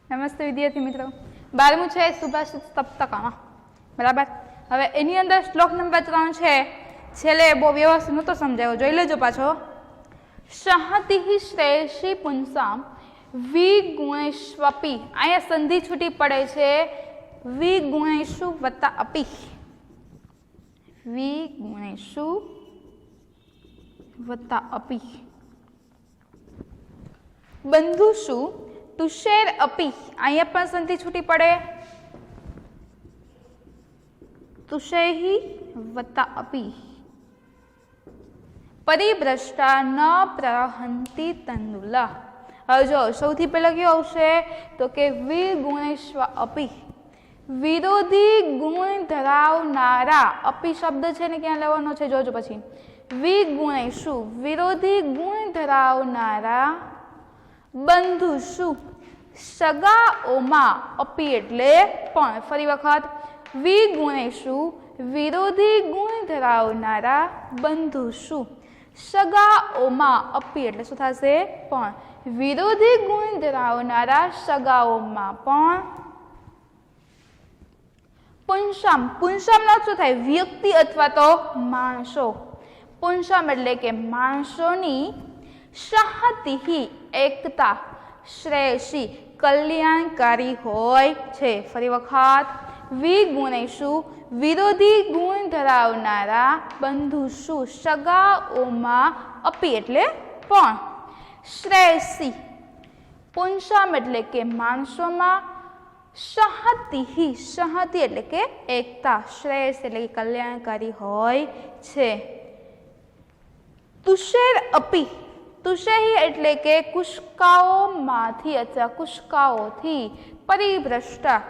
નમસ્તે વિદ્યાર્થી મિત્રો, 12મું છે સુભાષિત સપ્તકામાં, બરાબર. હવે એની અંદર શ્લોક નંબર 3 છે, છેલ્લે બહુ વ્યવસ્થિત નહોતો સમજાયો, જોઈ લેજો પાછો. સહતિ શ્રેયસી પુંસામ વિગુણેષ્વપી. અહીંયા સંધિ છૂટી પડે છે, વિગુણેષુ વત્તા અપી. વિગુણેષુ વત્તા અપી. બંધુષુ તુષેર અપી. અહીંયા પણ સંધિ છૂટી પડે, તુષૈહિ વત્તા અપી. પરિભ્રષ્ટા ન પ્રહંતિ તંદુલા. હવે જો સૌથી પહેલા કયો આવશે તો કે વિગુણેશ્વ અપી. વિરોધી ગુણ ધરાવનારા. અપી શબ્દ છે ને ક્યાં લેવાનો છે જોજો પછી. વિગુણેષુ વિરોધી ગુણ ધરાવનારા. બંધુષુ સગાઓમાં. અપી એટલે પણ. ફરી વખત, વિગુણેષુ વિરોધી ગુણ ધરાવનારા. બંધુષુ સગાઓમાં. અપી એટલે શું થશે? પણ. વિરોધી ગુણ ધરાવનારા સગાઓમાં પણ. પુંસામ. પુંસામનો શું થાય? વ્યક્તિ અથવા તો માણસો. પુંસામ એટલે કે માણસોની. સહતિહિ એકતા. શ્રેયસી કલ્યાણકારી હોય છે. ફરી વખત, વિગુણેષુ વિરોધી ગુણ ધરાવનારા. બંધુષુ સગાઓમાં. અપી એટલે પણ. શ્રેયસી પુંસામ એટલે કે માણસોમાં. સહતિહિ સહતિ એટલે કે એકતા. શ્રેયસ એટલે કે કલ્યાણકારી હોય છે. તુષેર અપી. તુષેહી એટલે કે કુશકાઓમાંથી અથવા કુશકાઓથી. પરિભ્રષ્ટા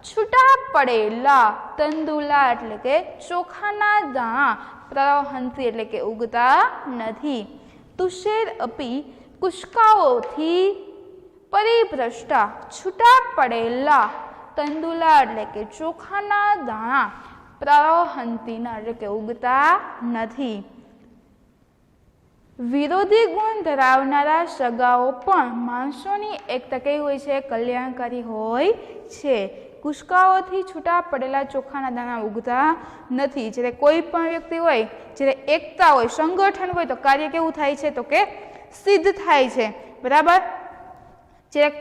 છૂટા પડેલા. તંદુલા એટલે કે ચોખાના દાણા. પ્રહંતિ એટલે કે ઉગતા નથી. તુષેર અપી કુશકાઓથી. પરિભ્રષ્ટા છૂટા પડેલા. તંદુલા એટલે કે ચોખાના દાણા. પ્રહંતિના એટલે કે ઉગતા નથી. વિરોધી ગુણ ધરાવનારા સગાઓ પણ માણસોની એકતા કેવી હોય છે? કલ્યાણકારી હોય છે. કુશકાઓથી છૂટા પડેલા ચોખાના દાણા ઉગતા નથી. જ્યારે કોઈ પણ વ્યક્તિ હોય, જ્યારે એકતા હોય, સંગઠન હોય તો કાર્ય કેવું થાય છે? તો કે સિદ્ધ થાય છે, બરાબર. જ્યારે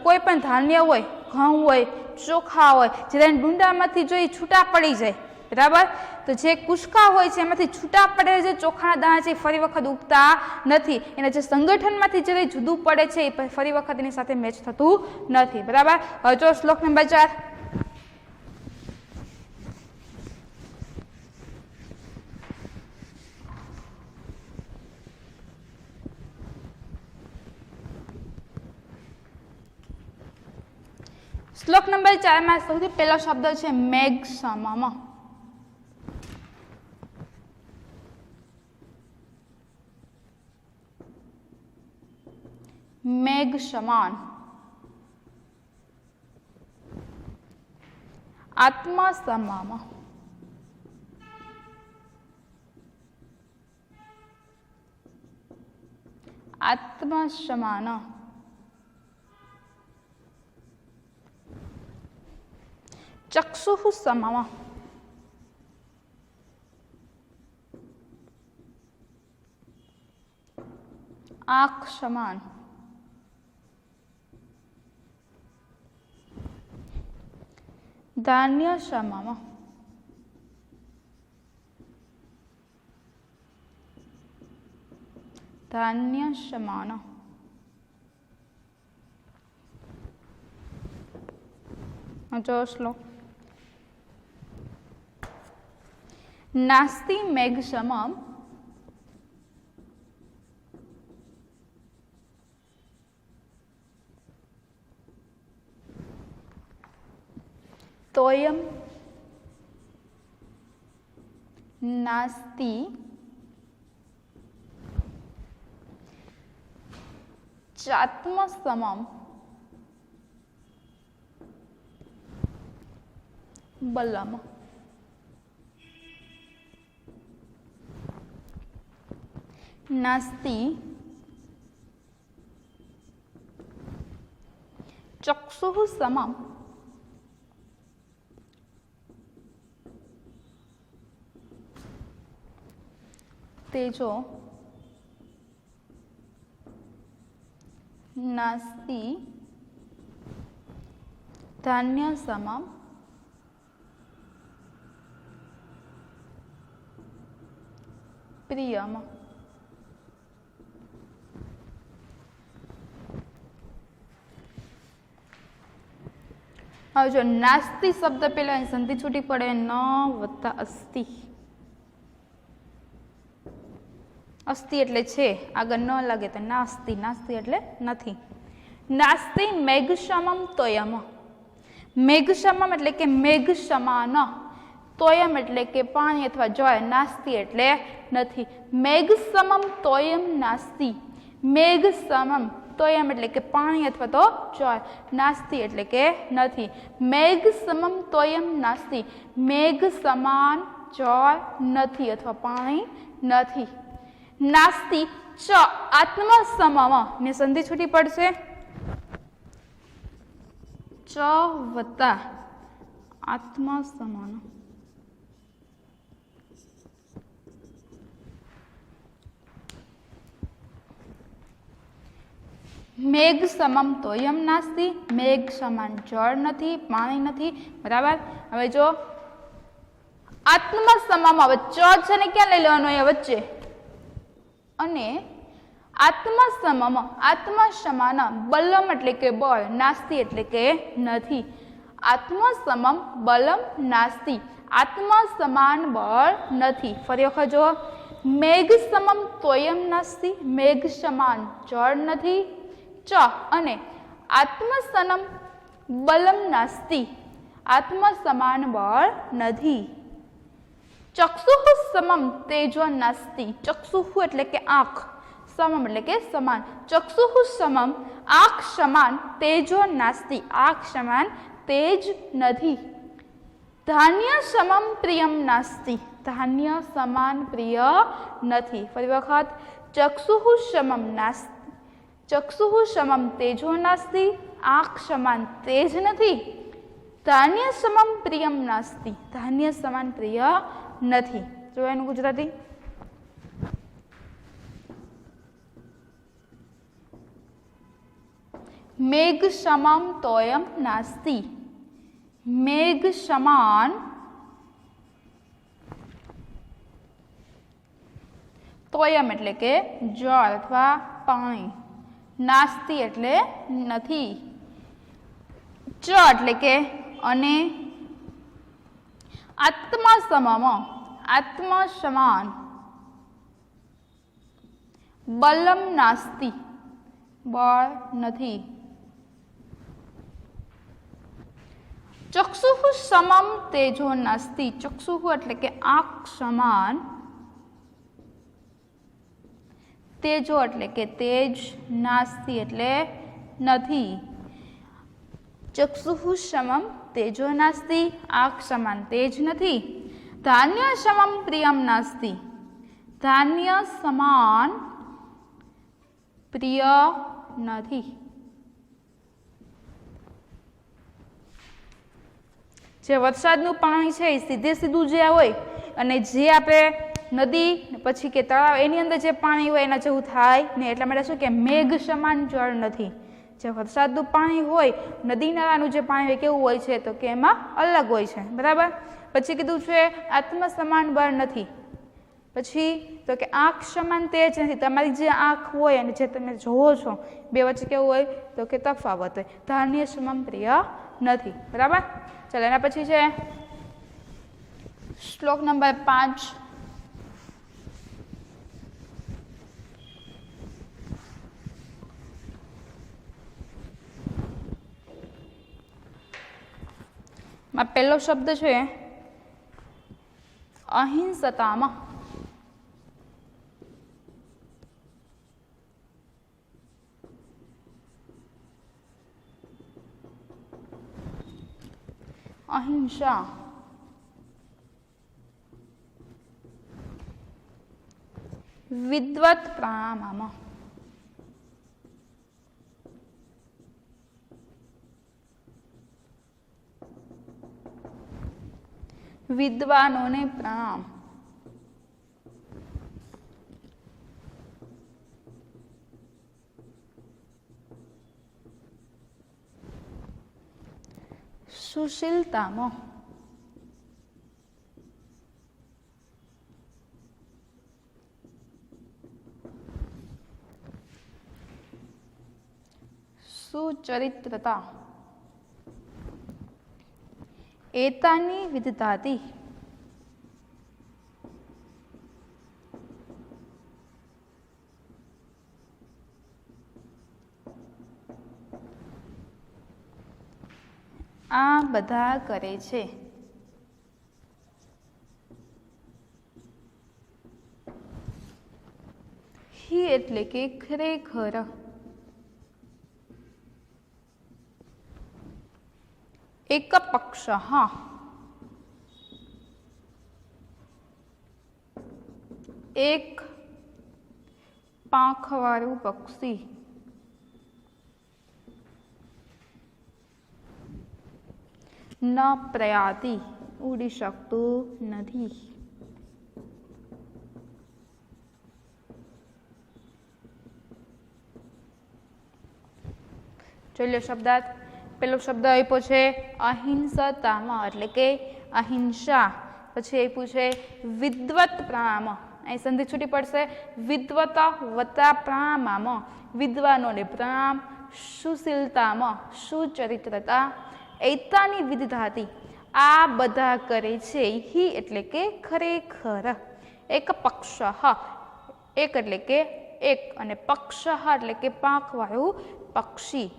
કોઈ પણ ધાન્ય હોય, ઘઉં હોય, ચોખા હોય, જ્યારે ડુંડામાંથી જો છૂટા પડી જાય, બરાબર, તો જે કુશકા હોય છે એમાંથી છૂટા પડે જે ચોખાના દાણા છે ફરી વખત ઉગતા નથી. એના જે સંગઠનમાંથી જે જુદું પડે છે એ ફરી વખત એની સાથે મેચ થતું નથી, બરાબર. હવે જો શ્લોક નંબર 4. શ્લોક નંબર 4 માં સૌથી પહેલો શબ્દ છે મેઘ સમમ. મેઘ સમાન. આત્મા સમમ. આત્મા સમાન. ચક્ષુઃ સમમ. આંખ સમાન. ધાન્ય સમમ. ધાન્ય સમાન. જો શ્લોક. નાસ્તિ મેઘ સમમ. તોયમ નાસ્તિ ચાત્મ સમમ. બલમ. नास्ति चक्षुः समम तेजो नास्ति धान्य समम प्रियम। હવે જો નાસ્તિ શબ્દ પેલા સંધિ છૂટી પડે ન વત્તા અસ્તિ. અસ્તિ એટલે છે, આગળ ન લાગે તો નાસ્તિ. નાસ્તિ એટલે નથી. નાસ્તિ મેઘશમમ તોયમ. મેઘશમમ એટલે કે મેઘ સમાન. તોયમ એટલે કે પાણી અથવા જળ. નાસ્તિ એટલે નથી. મેઘ સમમ તોયમ નાસ્તિ. મેઘ સમમ તોયમ એટલે કે પાણી અથવા તો જળ. નાસ્તિ એટલે કે નથી. મેઘ સમમ તોયમ નાસ્તિ. મેઘ સમાન જળ નથી અથવા પાણી નથી. નાસ્તિ ચ આત્મસમમ ને સંધિ છૂટી પડશે ચ વત્તા આત્મસમમ. મેઘ સમમ તોયમ નાસ્તિ. મેઘ સમાન જળ નથી, પાણી નથી. બરાબર. હવે જો આત્મસમમ, હવે ચ છે ને ક્યાં લઈ લેવાનો અહીંયા વચ્ચે, અને આત્મસમમ આત્મસમાન બલમ એટલે કે બળ, નાસ્તિ એટલે કે નથી. આત્મસમમ બલમ નાસ્તિ. આત્મસમાન બળ નથી. ફરી વખત જો મેઘ સમમ તોયમ નાસ્તિ. મેઘ સમાન જળ નથી ચ, અને આત્મસનમ બલમ નાસ્તિ. આત્મ સમાન બળ નથી. ચક્ષુઃ સમમ તેજો નાસ્તિ. ચક્ષુઃ એટલે કે આંખ, સમમ એટલે કે સમાન. ચક્ષુઃ સમમ આંખ સમાન તેજો નાસ્તિ. આંખ સમાન તેજ નથી. ધાન્ય સમમ પ્રિયમ નાસ્તિ. ધાન્ય સમાન પ્રિય નથી. ફરી વખત ચક્ષુઃ સમમ નાસ્તિ. ચક્ષુઃ સમમ તેજો નાસ્તિ. આંખ સમાન તેજ નથી. ધાન્ય સમમ પ્રિયમ નાસ્તિ. ધાન્ય સમાન પ્રિય નથી. જો એનું ગુજરાતી મેઘ સમમ તોયમ નાસ્તિ. મેઘ સમાન તોયમ એટલે કે જળ અથવા પાણી. નાસ્તિ એટલે નથી. ચ એટલે કે અને. આત્મસમમ આત્મ સમાન. બલમ નાસ્તિ બળ નથી. ચક્ષુઃ સમમ તેજો નાસ્તિ. ચક્ષુઃ એટલે કે આંખ સમાન. તેજો એટલે કે તેજ. નાસ્તિ એટલે નથી. ચક્ષુઃ સમમ તેજો નાસ્તિ. આંખ સમાન તેજ નથી. ધાન્ય સમમ પ્રિયમ નાસ્તિ. ધાન્ય સમાન પ્રિય નથી. જે વરસાદનું પાણી છે એ સીધે સીધું જે હોય, અને જે આપણે નદી પછી કે તળાવ એની અંદર જે પાણી હોય એના જેવું થાય ને. એટલા માટે શું કે મેઘ સમાન જળ નથી. જે વરસાદનું પાણી હોય, નદી નાળાનું જે પાણી હોય કેવું હોય છે તો કે એમાં અલગ હોય છે. બરાબર. પછી કીધું છે આત્મ સમાન બળ નથી. પછી તો કે આંખ સમાન તેજ નથી. તમારી જે આંખ હોય અને જે તમે જોવો છો બે વચ્ચે કેવું હોય તો કે તફાવત હોય. ધાન્ય સમમ પ્રિય નથી. બરાબર. ચાલો એના પછી છે શ્લોક નંબર 5. માં પહેલો શબ્દ છે અહિંસતામાં. અહિંસા. વિદ્વત પ્રાણાયામમાં. વિદ્વાનોને પ્રણામ. સુશીલતામાં સુચરિત્રતા એતાની વિદધાતિ આ બધા કરે છે. હી એટલે કે ખરેખર. એક પક્ષ એક પાંખવાળું પક્ષી ન પ્રયાતિ ઉડી શકતું નથી. જોઈ લો શબ્દાર્થ. પેલો શબ્દ આપ્યો છે અહિંસતામાં એટલે કે અહિંસા. પછી આપ્યું છે વિદ્વત પ્રણામ. અહીં સંધિ છૂટી પડશે. વિદ્વત વત્તા પ્રણામમાં વિદ્વાનોને પ્રણામ. સુશીલતામાં સુચરિત્રતા એતાની વિદધાતિ આ બધા કરે છે. હી એટલે કે ખરેખર. એક પક્ષ એક એટલે કે એક અને પક્ષ એટલે કે પાંખવાળું પક્ષી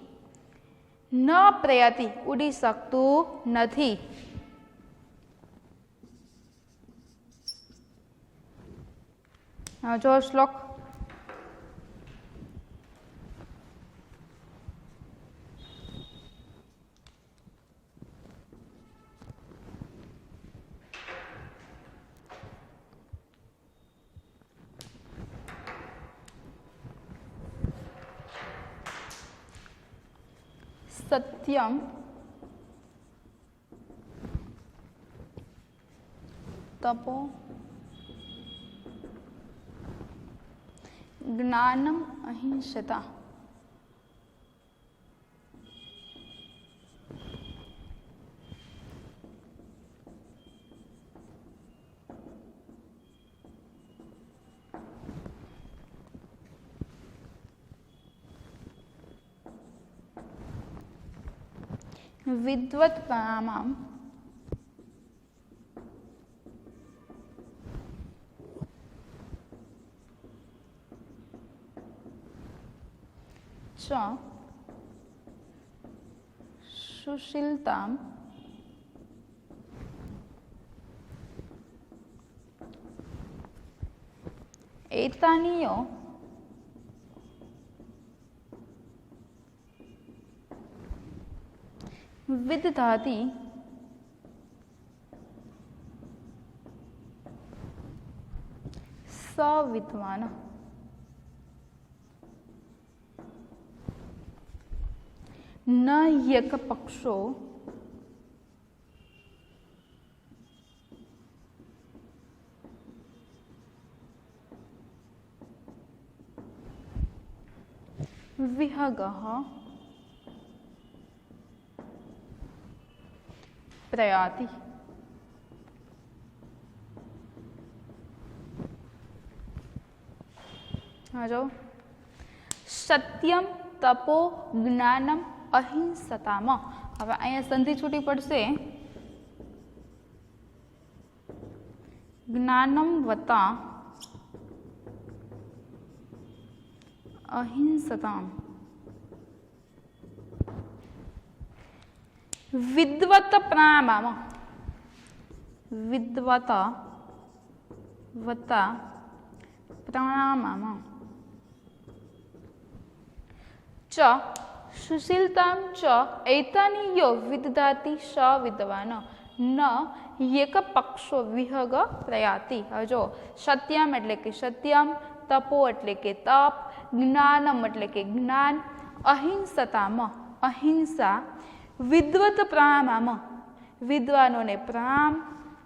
ન પ્રયાતિ ઉડી શકતું નથી. જો શ્લોક. સત્યમ તપો જ્ઞાનમ અહિંસતા. વિદ્વત પ્રણામ ચ સુશીલતામ એતાનીયો વિદધાતિ સવિદ્વાન. ન યક પક્ષો વિહગઃ પ્રયાતિ. જો સત્યમ તપો જ્ઞાનમ અહિંસતામાં. હવે અહીંયા સંધિ છૂટી પડશે. જ્ઞાનમ વત્તા અહિંસતામ. વિદ્વત પ્રણામમાં વિદ્વત વત્તા પ્રણામમાં ચ સુશીલતામ ચ એતાનીયો વિદધાતિ સ વિદ્વાન ન એક પક્ષો વિહગ પ્રયાતિ. હવે જો સત્યમ એટલે કે સત્યમ, તપો એટલે કે તપ, જ્ઞાનમ એટલે કે જ્ઞાન, અહિંસતામાં અહિંસા, વિદ્વત પ્રણામમાં વિદ્વાનોને પ્રણામ,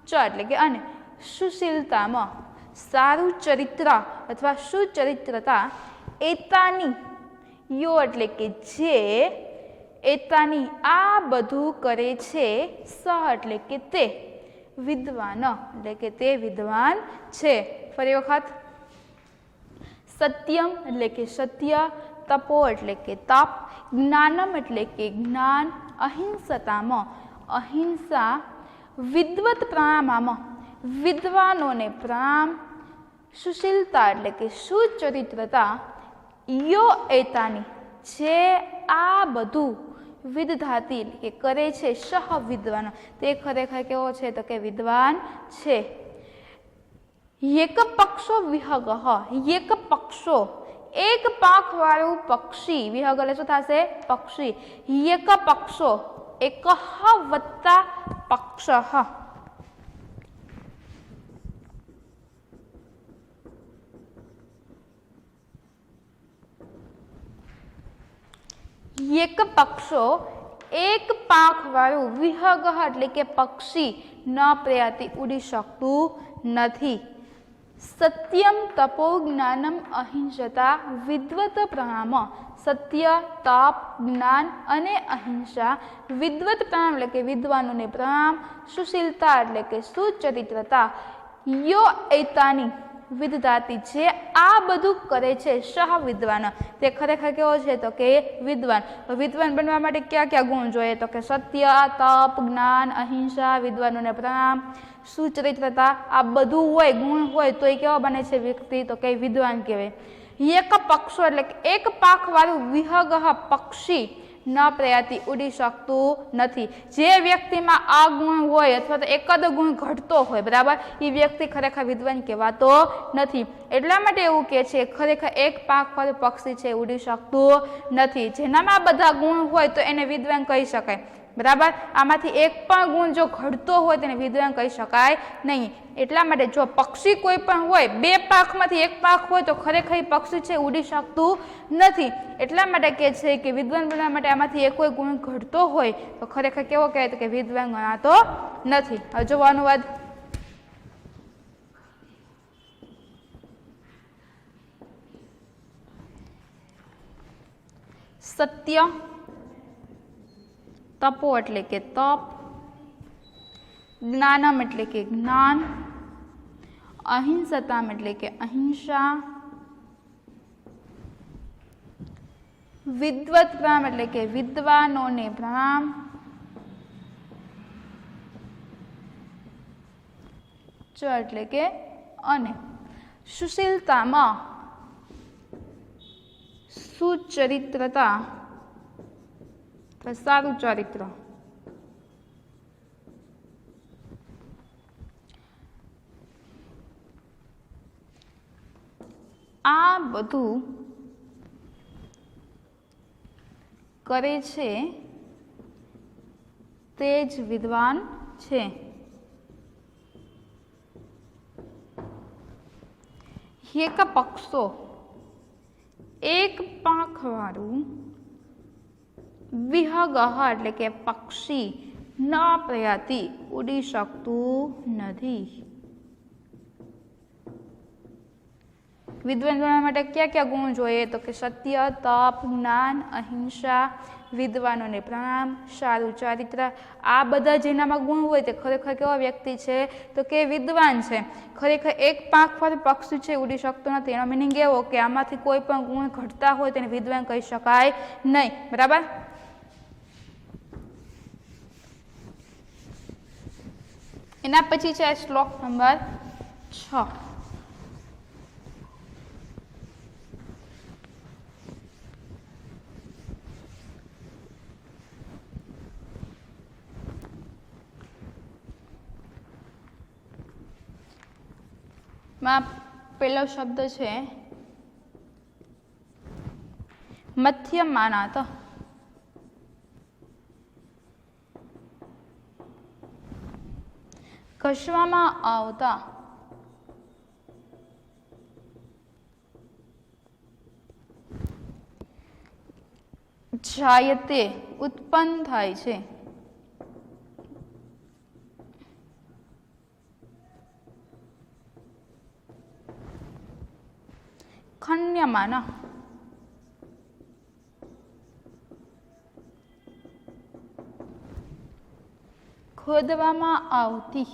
च એટલે કે અને સુશીલતામાં સારું ચરિત્ર અથવા સુચરિત્રતા એતાની યો એટલે કે જે એતાની આ બધું કરે છે સ એટલે કે તે વિદ્વાન એટલે કે તે વિદ્વાન છે. ફરી વખત સત્યમ એટલે કે સત્ય, તપો એટલે કે તપ, જ્ઞાનમ એટલે કે જ્ઞાન, અહિંસતામાં અહિંસા, વિદ્વત પ્રણામમાં વિદ્વાનોને પ્રણામ, સુશીલતા એટલે કે સુચરિત્રતા, યો એતાની જે આ બધું, વિદધાતી એટલે કે કરે છે, સહ વિદ્વાન તે ખરેખર કેવો છે તો કે વિદ્વાન છે. એક પક્ષો વિહગ, એક પક્ષો એક પાંખ વાળું પક્ષી, વિહગ એટલે શું થશે પક્ષી, એક પક્ષો એક વત્તા પક્ષ, એક પક્ષો એક પાંખ વાળું, વિહગ એટલે કે પક્ષી, ન પ્રયાતિ ઉડી શકતું નથી. સત્યમ તપો જ્ઞાનમ અહિંસતા વિદ્વત પ્રણામ, સત્ય, તપ, જ્ઞાન અને અહિંસા, વિદ્વત પ્રણામ એટલે કે વિદ્વાનોને પ્રણામ, સુશીલતા એટલે કે સુચરિત્રતા, યો એતાની વિદધાતી જે આ બધું કરે છે, સહ વિદ્વાન તે ખરેખર કેવો છે તો કે વિદ્વાન. વિદ્વાન બનવા માટે કયા કયા ગુણ જોઈએ તો કે સત્ય, તપ, જ્ઞાન, અહિંસા, વિદ્વાનોને પ્રણામ, સુચરિત્રતા આ બધું હોય, ગુણ હોય તો એ કેવા બને છે વ્યક્તિ તો કે વિદ્વાન કહેવાય. એક પક્ષો એટલે કે એક પાંખ વાળું, વિહગ પક્ષી, ન પ્રયાતિ ઉડી શકતું નથી. જે વ્યક્તિમાં આ ગુણ હોય અથવા તો એકાદ ગુણ ઘટતો હોય બરાબર, એ વ્યક્તિ ખરેખર વિદ્વાન કહેવાતો નથી. એટલા માટે એવું કહે છે ખરેખર એક પાંખ વાળું પક્ષી છે ઉડી શકતું નથી. જેનામાં બધા ગુણ હોય તો એને વિદ્વાન કહી શકાય બરાબર. આમાંથી એક પણ ગુણ જો ઘટતો હોય તેને વિદ્વાન કહી શકાય નહીં. એટલા માટે જો પક્ષી કોઈ પણ હોય, બે પાંખમાંથી એક પાંખ હોય તો ખરેખર પક્ષી છે ઉડી શકતું નથી. એટલા માટે કહે છે કે વિદ્વાન બનવા માટે આમાંથી એક કોઈ ગુણ ઘટતો હોય તો ખરેખર કેવો કહેવાય તો કે વિદ્વાન ગણાતો નથી. હવે જો અનુવાદ, સત્ય, તપો એટલે કે તપ, જ્ઞાનમ એટલે કે જ્ઞાન, અહિંસતામ એટલે કે અહિંસા, વિદ્વત પ્રણામ એટલે કે વિદ્વાનોને પ્રણામ, ચ એટલે કે અને, સુશીલતામાં સુચરિત્રતા, સારું ચરિત્ર, આ બધું કરે છે તે જ વિદ્વાન છે. એક પક્ષો એક પાંખ વાળું, વિહગ એટલે કે પક્ષી, ન પ્રયાતિ ઉડી શકતું નથી. વિદ્વાન બનવા માટે કયા કયા ગુણ જોઈએ તો કે સત્ય, તપ, જ્ઞાન, અહિંસા, વિદ્વાનોને પ્રણામ, સારું ચારિત્ર. આ બધા જેનામાં ગુણ હોય તે ખરેખર કેવા વ્યક્તિ છે તો કે વિદ્વાન છે. ખરેખર એક પાંખ પર પક્ષી છે ઉડી શકતો નથી. એનો મિનિંગ એવો કે આમાંથી કોઈ પણ ગુણ ઘટતા હોય તેને વિદ્વાન કહી શકાય નહીં બરાબર. એના પછી છે શ્લોક નંબર 6. માં પહેલો શબ્દ છે મધ્યમાનાત. ઘસવામાં આવતા જાયતે ઉત્પન્ન થાય છે. ખન્યમાન ખોદવામાં આવતી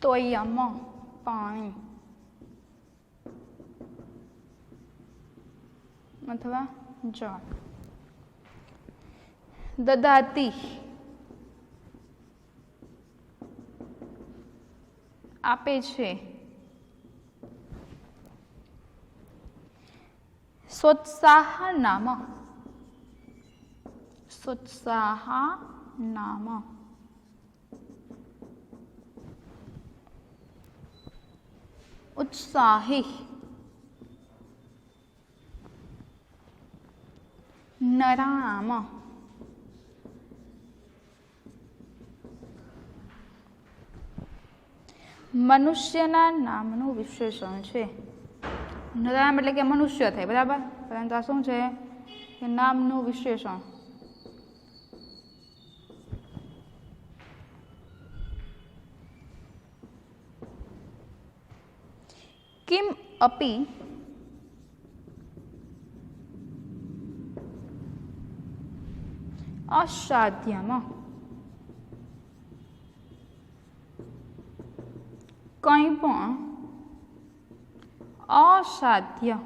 તોયમ પાણી અથવા જળ. દદાતી આપે છે. સોત્સાહ નામ ઉત્સાહી નરાણામ મનુષ્યના નામનું વિશેષણ છે. નરાણામ એટલે કે મનુષ્ય થાય, બરાબર, પરંતુ આ શું છે કે નામનું વિશેષણ. કિમ અપી અસાધ્યમ કંઈ પણ અસાધ્ય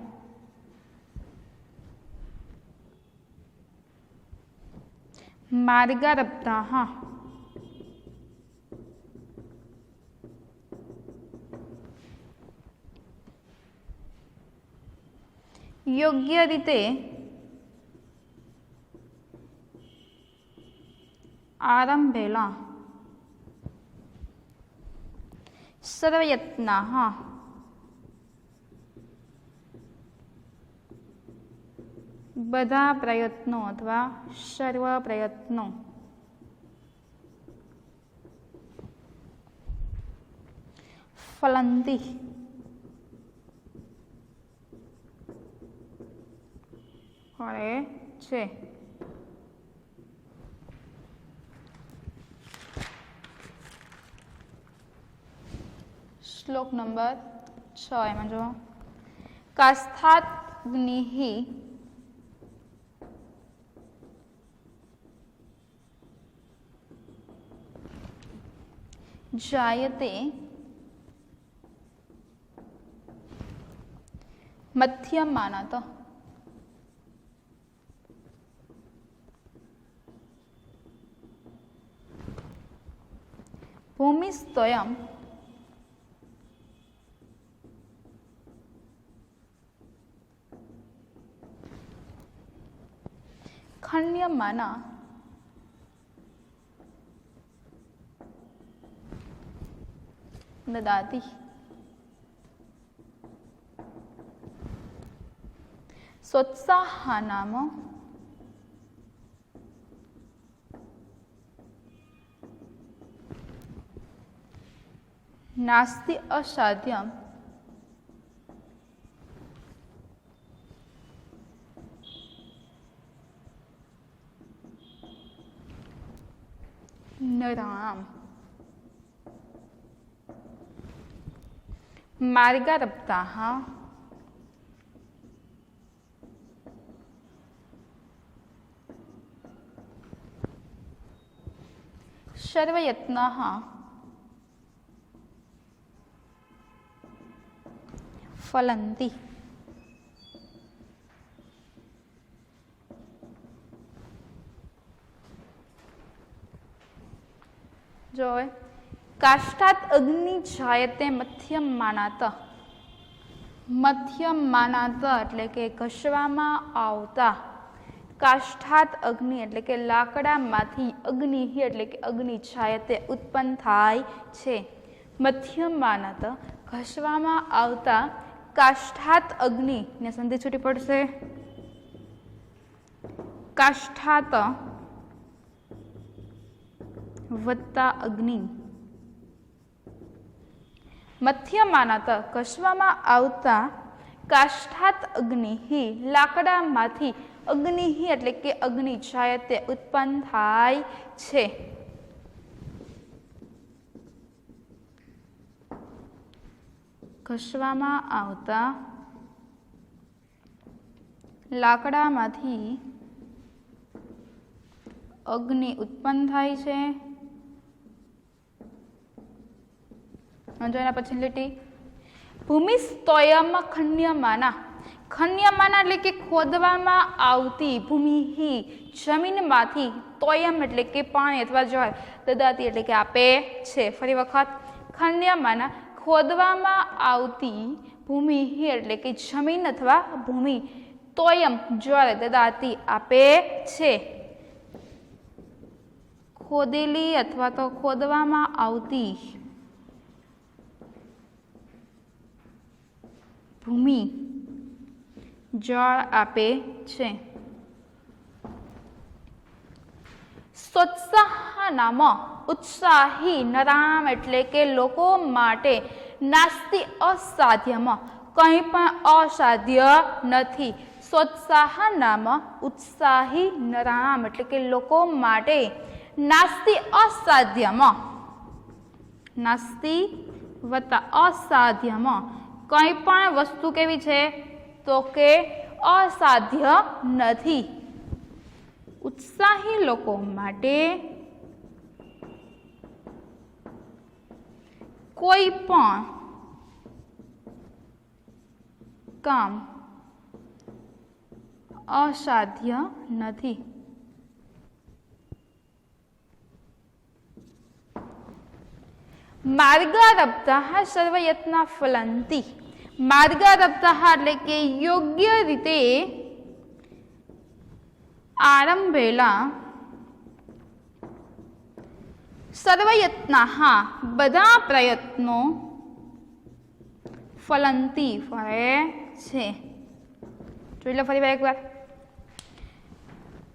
માર્ગારબ્ધાઃ યોગ્ય રીતે આરંભેલા સર્વયત્નાઃ બધા પ્રયત્નો અથવા સર્વ પ્રયત્નો ફલંતી ફળે છે. શ્લોક નંબર 6 એમાં જો કાસ્થાગ્નિઃ જાયતે મધ્યમાનત ભૂમિસ્તોયમ ખન્યમાન દદાતિ. સોત્સાહ નામ નાસ્તિ અસાધ્યમ નરાણામ માર્ગારબ્ધાઃ સર્વયત્નાઃ ફલંતી. જો કાષ્ઠાત અગ્નિ જાયતે મધ્યમાનાત. મધ્યમાનાત એટલે કે ઘસવામાં આવતા. કાષ્ઠાત અગ્નિ એટલે કે લાકડામાંથી, અગ્નિ એટલે કે અગ્નિ જાયતે ઉત્પન્ન થાય છે. મધ્યમાનાત ઘસવામાં આવતા કાષ્ઠાત અગ્નિ ને સંધિ છૂટી પડશે. કાષ્ઠાત વત્તા અગ્નિ. મધ્યમાનાત ઘસવામાં આવતા કાષ્ઠાત અગ્નિ લાકડામાંથી અગ્નિ એટલે કે અગ્નિ જાયતે ઉત્પન્ન થાય છે. ઘસવામાં આવતા લાકડામાંથી અગ્નિ ઉત્પન્ન થાય છે. એના પછી લીટી ભૂમિસ્તોયમ ખન્યમાના. ખન્યમાના એટલે કે ખોદવામાં આવતી ભૂમિ જમીનમાંથી તોયમ એટલે કે પાણી અથવા જળ દદાતી એટલે કે આપે છે. ફરી વખત ખન્યમાના ખોદવામાં આવતી ભૂમિ એટલે કે જમીન અથવા ભૂમિ તોયમ જળ દદાતી આપે છે. ખોદેલી અથવા તો ખોદવામાં આવતી ભૂમિ જળ આપે છે. સોત્સાહનામ ઉત્સાહી નરામ એટલે કે લોકો માટે નાસ્તિ અસાધ્યમાં કંઈ પણ અસાધ્ય નથી. સોત્સાહનામ ઉત્સાહી નરામ એટલે કે લોકો માટે નાસ્તિ અસાધ્યમાં નાસ્તિ વત્તા અસાધ્યમાં કંઈ પણ વસ્તુ કેવી છે તો કે અસાધ્ય નથી. ઉત્સાહી લોકો માટે કોઈ પણ કામ અસાધ્ય નથી. માર્ગારબ્ધાઃ સર્વયત્ના ફલંતિ. માર્ગારબ્ધાઃ એટલે કે યોગ્ય રીતે આરંભેલા સર્વયત્નાઃ બધા પ્રયત્નો ફલંતિ ફળે છે. જોઈ લો ફરી એકવાર.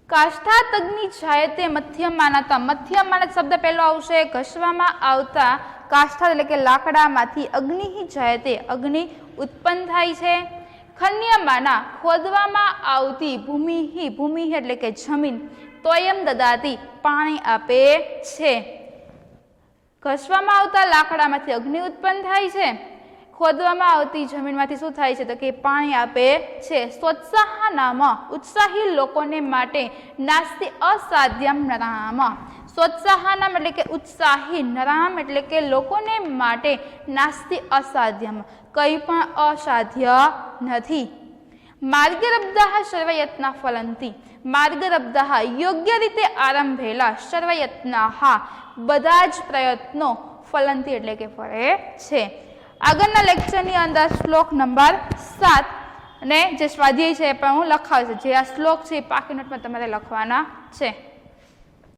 કાષ્ઠાતગ્નિ જાયતે મધ્યમાનતા. મધ્યમાનત શબ્દ પહેલો આવશે. ઘસવામાં આવતા કાષ્ઠા એટલે કે લાકડામાંથી અગ્નિ જાયતે અગ્નિ ઉત્પન્ન થાય છે. ખન્યમાના ખોદવામાં આવતી ભૂમિ એટલે કે જમીન તોયમ દદાતી પાણી આપે છે. ઘસવામાં આવતા લાકડામાંથી અગ્નિ ઉત્પન્ન થાય છે. ખોદવામાં આવતી જમીનમાંથી શું થાય છે તો કે પાણી આપે છે. સોત્સાહનામ ઉત્સાહી લોકોને માટે નાસ્તિ અસાધ્યમ નરામ. સોત્સાહનામ એટલે કે ઉત્સાહી નરામ એટલે કે લોકોને માટે નાસ્તિ અસાધ્યમ કંઈ પણ અસાધ્ય નથી. માર્ગરબ્ધાઃ સર્વયત્ના ફલંતિ. માર્ગરબ્ધાઃ યોગ્ય રીતે આરંભેલા સર્વયત્નાઃ બધા જ પ્રયત્નો ફલંતિ એટલે કે ફળે છે. આગળના લેક્ચરની અંદર શ્લોક નંબર 7 ને જે સ્વાધ્યાય છે એ પણ હું લખાવીશ. જે આ શ્લોક છે એ પાકી નોટમાં તમારે લખવાના છે.